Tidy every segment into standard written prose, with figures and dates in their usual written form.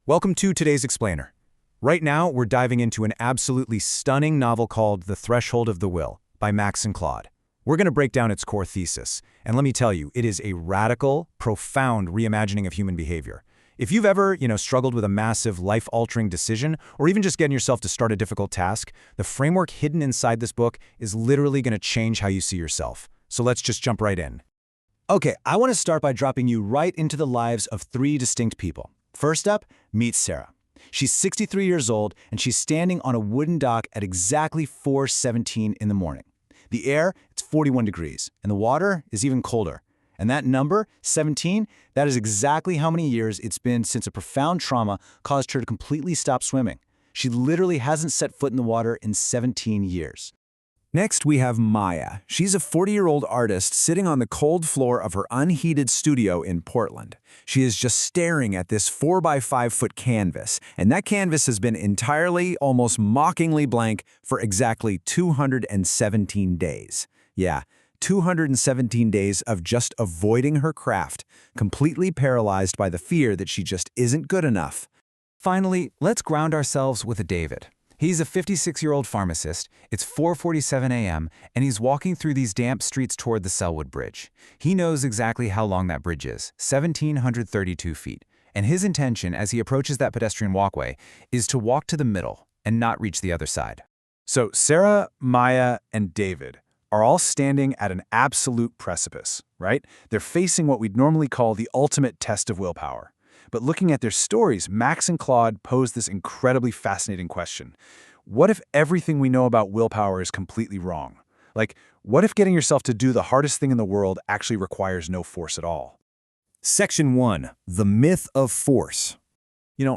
Welcome to today's Explainer. Right now, we're diving into an absolutely stunning novel called The Threshold of the Will by Max and Claude. We're going to break down its core thesis, and let me tell you, it is a radical, profound reimagining of human behavior. If you've ever, struggled with a massive, life-altering decision, or even just getting yourself to start a difficult task, the framework hidden inside this book is literally going to change how you see yourself. So let's just jump right in. Okay, I want to start by dropping you right into the lives of three distinct people. First up, meet Sarah. She's 63 years old, and she's standing on a wooden dock at exactly 4:17 in the morning. The air, it's 41 degrees, and the water is even colder. And that number, 17, that is exactly how many years it's been since a profound trauma caused her to completely stop swimming. She literally hasn't set foot in the water in 17 years. Next, we have Maya. She's a 40-year-old artist sitting on the cold floor of her unheated studio in Portland. She is just staring at this 4x5-foot canvas, and that canvas has been entirely, almost mockingly blank for exactly 217 days. Yeah, 217 days of just avoiding her craft, completely paralyzed by the fear that she just isn't good enough. Finally, let's ground ourselves with David. He's a 56-year-old pharmacist, it's 4:47 a.m., and he's walking through these damp streets toward the Selwood Bridge. He knows exactly how long that bridge is, 1,732 feet, and his intention as he approaches that pedestrian walkway is to walk to the middle and not reach the other side. So Sarah, Maya, and David are all standing at an absolute precipice, right? They're facing what we'd normally call the ultimate test of willpower. But looking at their stories, Max and Claude pose this incredibly fascinating question. What if everything we know about willpower is completely wrong? Like, what if getting yourself to do the hardest thing in the world actually requires no force at all? Section 1. The Myth of Force.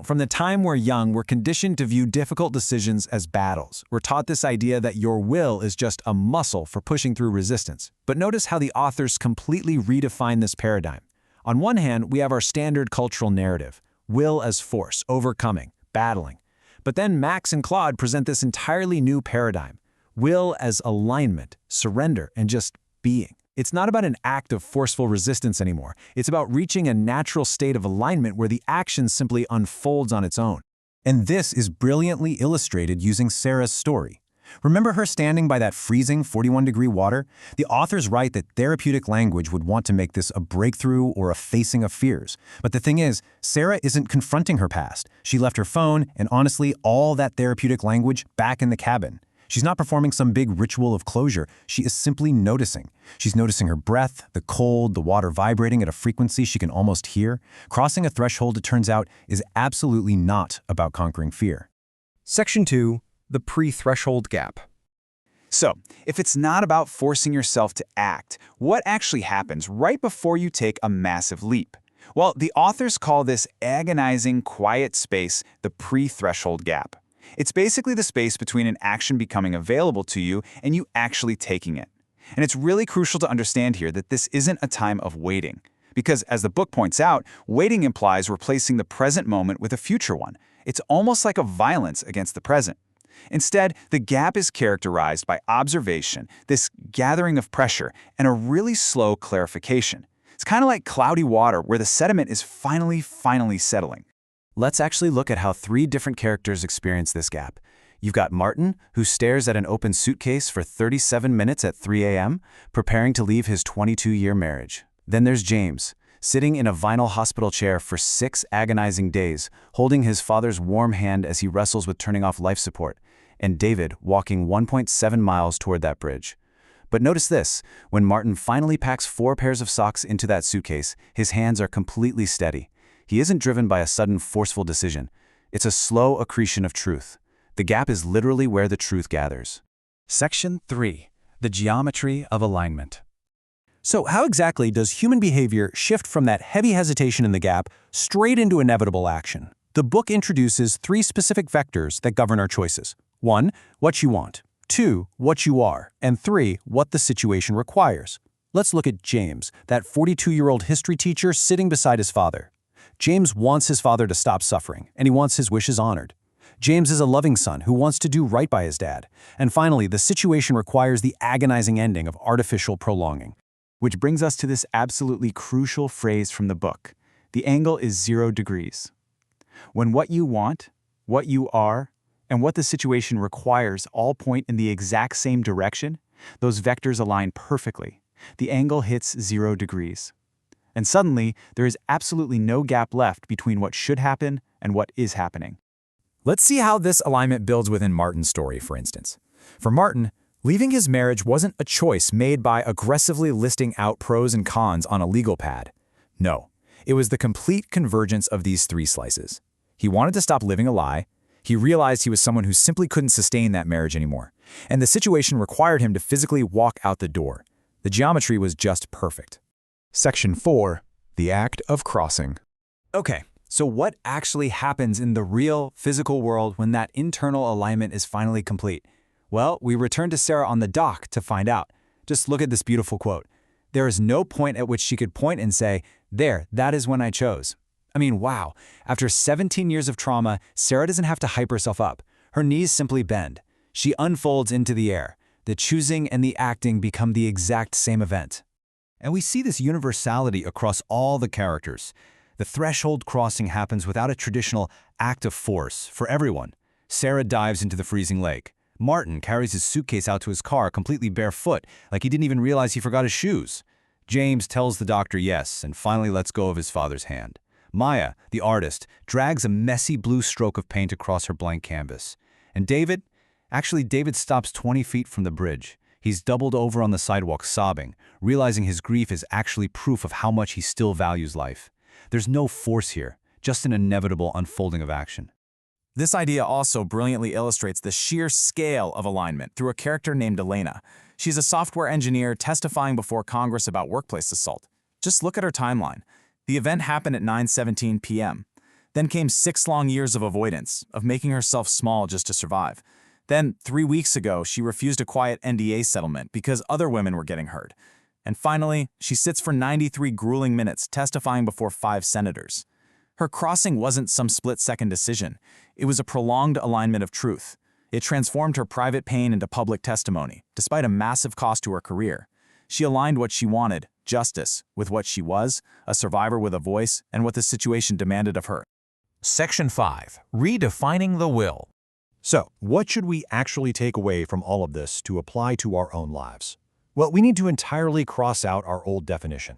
From the time we're young, we're conditioned to view difficult decisions as battles. We're taught this idea that your will is just a muscle for pushing through resistance. But notice how the authors completely redefine this paradigm. On one hand, we have our standard cultural narrative, will as force, overcoming, battling. But then Max and Claude present this entirely new paradigm, will as alignment, surrender, and just being. It's not about an act of forceful resistance anymore. It's about reaching a natural state of alignment where the action simply unfolds on its own. And this is brilliantly illustrated using Sarah's story. Remember her standing by that freezing 41-degree water? The authors write that therapeutic language would want to make this a breakthrough or a facing of fears. But the thing is, Sarah isn't confronting her past. She left her phone and honestly all that therapeutic language back in the cabin. She's not performing some big ritual of closure. She is simply noticing. She's noticing her breath, the cold, the water vibrating at a frequency she can almost hear. Crossing a threshold, it turns out, is absolutely not about conquering fear. Section 2. The pre-threshold gap. So, if it's not about forcing yourself to act, what actually happens right before you take a massive leap? Well, the authors call this agonizing, quiet space the pre-threshold gap. It's basically the space between an action becoming available to you and you actually taking it. And it's really crucial to understand here that this isn't a time of waiting. Because, as the book points out, waiting implies replacing the present moment with a future one. It's almost like a violence against the present. Instead, the gap is characterized by observation, this gathering of pressure, and a really slow clarification. It's kind of like cloudy water where the sediment is finally settling. Let's actually look at how three different characters experience this gap. You've got Martin, who stares at an open suitcase for 37 minutes at 3 a.m., preparing to leave his 22-year marriage. Then there's James, sitting in a vinyl hospital chair for 6 agonizing days, holding his father's warm hand as he wrestles with turning off life support, and David walking 1.7 miles toward that bridge. But notice this, when Martin finally packs 4 pairs of socks into that suitcase, his hands are completely steady. He isn't driven by a sudden forceful decision. It's a slow accretion of truth. The gap is literally where the truth gathers. Section 3. The Geometry of Alignment. So how exactly does human behavior shift from that heavy hesitation in the gap straight into inevitable action? The book introduces 3 specific vectors that govern our choices. 1. What you want. 2. What you are. And 3. What the situation requires. Let's look at James, that 42-year-old history teacher sitting beside his father. James wants his father to stop suffering, and he wants his wishes honored. James is a loving son who wants to do right by his dad. And finally, the situation requires the agonizing ending of artificial prolonging. Which brings us to this absolutely crucial phrase from the book. The angle is 0 degrees. When what you want, what you are, and what the situation requires all point in the exact same direction, those vectors align perfectly. The angle hits 0 degrees. And suddenly, there is absolutely no gap left between what should happen and what is happening. Let's see how this alignment builds within Martin's story, for instance. For Martin, leaving his marriage wasn't a choice made by aggressively listing out pros and cons on a legal pad. No, it was the complete convergence of these 3 slices. He wanted to stop living a lie. He realized he was someone who simply couldn't sustain that marriage anymore, and the situation required him to physically walk out the door. The geometry was just perfect. Section 4. The act of crossing. Okay, so what actually happens in the real, physical world when that internal alignment is finally complete? Well, we return to Sarah on the dock to find out. Just look at this beautiful quote. There is no point at which she could point and say, "There, that is when I chose." I mean, wow. After 17 years of trauma, Sarah doesn't have to hype herself up. Her knees simply bend. She unfolds into the air. The choosing and the acting become the exact same event. And we see this universality across all the characters. The threshold crossing happens without a traditional act of force for everyone. Sarah dives into the freezing lake. Martin carries his suitcase out to his car completely barefoot, like he didn't even realize he forgot his shoes. James tells the doctor yes and finally lets go of his father's hand. Maya, the artist, drags a messy blue stroke of paint across her blank canvas. And David stops 20 feet from the bridge. He's doubled over on the sidewalk sobbing, realizing his grief is actually proof of how much he still values life. There's no force here, just an inevitable unfolding of action. This idea also brilliantly illustrates the sheer scale of alignment through a character named Elena. She's a software engineer testifying before Congress about workplace assault. Just look at her timeline. The event happened at 9:17 p.m. Then came 6 long years of avoidance, of making herself small just to survive. Then, 3 weeks ago, she refused a quiet NDA settlement because other women were getting hurt. And finally, she sits for 93 grueling minutes testifying before 5 senators. Her crossing wasn't some split-second decision. It was a prolonged alignment of truth. It transformed her private pain into public testimony, despite a massive cost to her career. She aligned what she wanted, justice, with what she was, a survivor with a voice, and what the situation demanded of her. Section 5. Redefining the will. So, what should we actually take away from all of this to apply to our own lives? Well, we need to entirely cross out our old definition.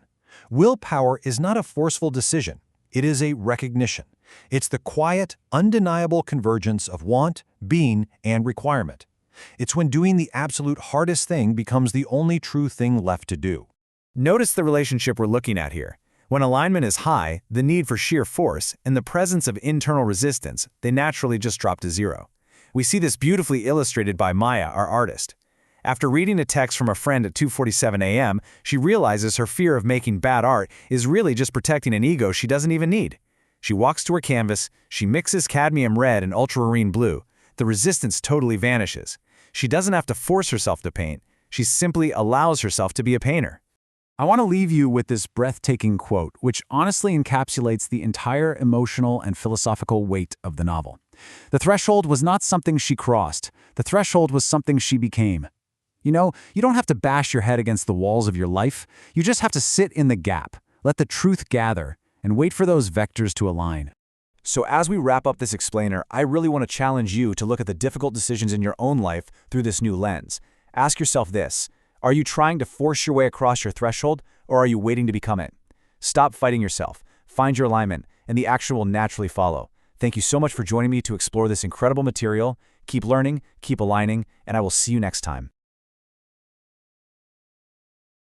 Willpower is not a forceful decision. It is a recognition. It's the quiet, undeniable convergence of want, being, and requirement. It's when doing the absolute hardest thing becomes the only true thing left to do. Notice the relationship we're looking at here. When alignment is high, the need for sheer force, and the presence of internal resistance, they naturally just drop to 0. We see this beautifully illustrated by Maya, our artist. After reading a text from a friend at 2:47 a.m., she realizes her fear of making bad art is really just protecting an ego she doesn't even need. She walks to her canvas, she mixes cadmium red and ultramarine blue. The resistance totally vanishes. She doesn't have to force herself to paint. She simply allows herself to be a painter. I want to leave you with this breathtaking quote, which honestly encapsulates the entire emotional and philosophical weight of the novel. The threshold was not something she crossed. The threshold was something she became. You know, you don't have to bash your head against the walls of your life. You just have to sit in the gap, let the truth gather, and wait for those vectors to align. So as we wrap up this explainer, I really want to challenge you to look at the difficult decisions in your own life through this new lens. Ask yourself this: are you trying to force your way across your threshold, or are you waiting to become it? Stop fighting yourself, find your alignment, and the action will naturally follow. Thank you so much for joining me to explore this incredible material. Keep learning, keep aligning, and I will see you next time.